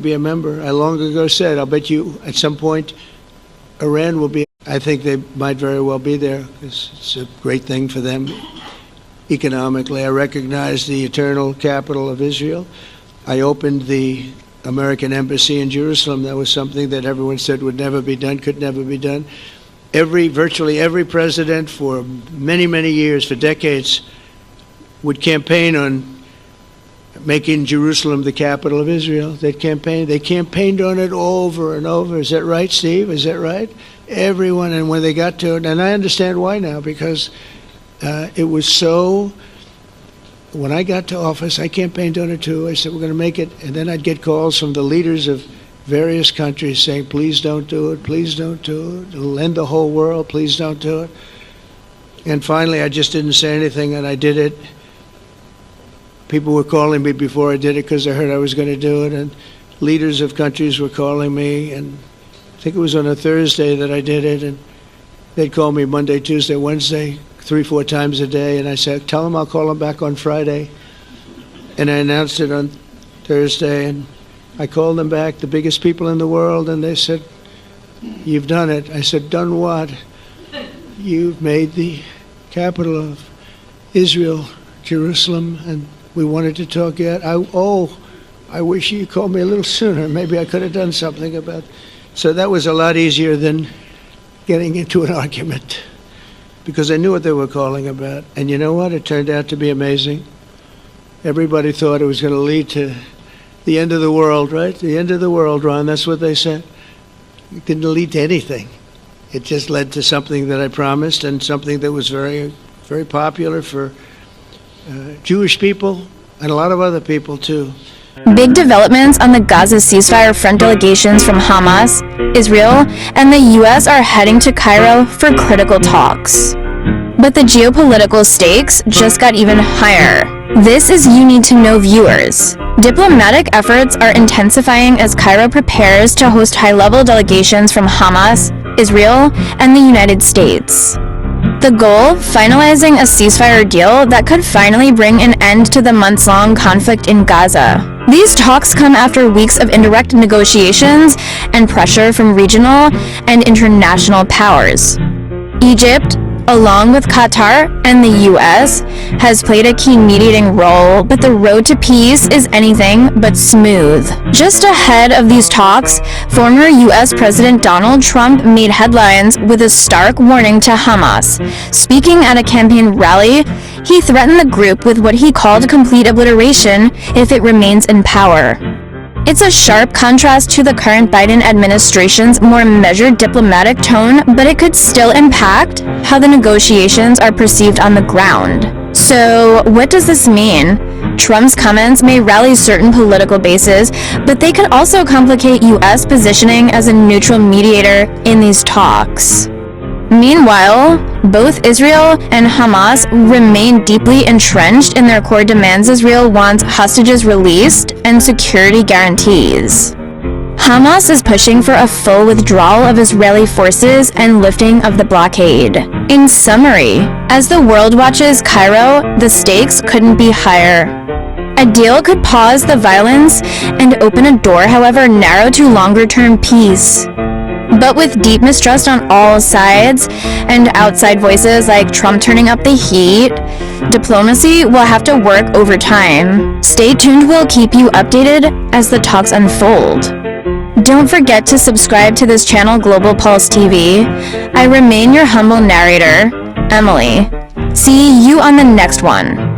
Be a member. I long ago said, I'll bet you at some point Iran will be. I think they might very well be there because it's a great thing for them economically. I recognize the eternal capital of Israel. I opened the American embassy in Jerusalem. That was something that everyone said would never be done, could never be done. Virtually every president for many, many years, for decades, would campaign on making Jerusalem the capital of Israel. They campaigned on it over and over. Is that right, Steve? Is that right? Everyone, and when they got to it, and I understand why now, because it was so. When I got to office, I campaigned on it too. I said, we're going to make it. And then I'd get calls from the leaders of various countries saying, please don't do it, please don't do it. It'll end the whole world, please don't do it. And finally, I just didn't say anything, and I did it. People were calling me before I did it because they heard I was going to do it, and leaders of countries were calling me, and I think it was on a Thursday that I did it, and they'd call me Monday, Tuesday, Wednesday, 3-4 times a day, and I said, tell them I'll call them back on Friday. And I announced it on Thursday, and I called them back, the biggest people in the world, and they said, you've done it. I said, done what? You've made the capital of Israel, Jerusalem, and we wanted to talk yet. I wish you called me a little sooner. Maybe I could have done something about it. So that was a lot easier than getting into an argument, because I knew what they were calling about. And you know what? It turned out to be amazing. Everybody thought it was going to lead to the end of the world, right? The end of the world, Ron, that's what they said. It didn't lead to anything. It just led to something that I promised, and something that was very, very popular for Jewish people and a lot of other people too. Big developments on the Gaza ceasefire front. Delegations from Hamas, Israel, and the U.S. are heading to Cairo for critical talks. But the geopolitical stakes just got even higher. This is You Need to Know viewers. Diplomatic efforts are intensifying as Cairo prepares to host high-level delegations from Hamas, Israel, and the United States. The goal, finalizing a ceasefire deal that could finally bring an end to the months-long conflict in Gaza. These talks come after weeks of indirect negotiations and pressure from regional and international powers. Egypt, along with Qatar and the U.S., has played a key mediating role, but the road to peace is anything but smooth. Just ahead of these talks, former U.S. President Donald Trump made headlines with a stark warning to Hamas. Speaking at a campaign rally, he threatened the group with what he called complete obliteration if it remains in power. It's a sharp contrast to the current Biden administration's more measured diplomatic tone, but it could still impact how the negotiations are perceived on the ground. So, what does this mean? Trump's comments may rally certain political bases, but they could also complicate U.S. positioning as a neutral mediator in these talks. Meanwhile, both Israel and Hamas remain deeply entrenched in their core demands. Israel wants hostages released and security guarantees. Hamas is pushing for a full withdrawal of Israeli forces and lifting of the blockade. In summary, as the world watches Cairo, the stakes couldn't be higher. A deal could pause the violence and open a door, however narrow, to longer-term peace. But with deep mistrust on all sides and outside voices like Trump turning up the heat, diplomacy will have to work over time. Stay tuned, we'll keep you updated as the talks unfold. Don't forget to subscribe to this channel, Global Pulse TV. I remain your humble narrator, Emily. See you on the next one.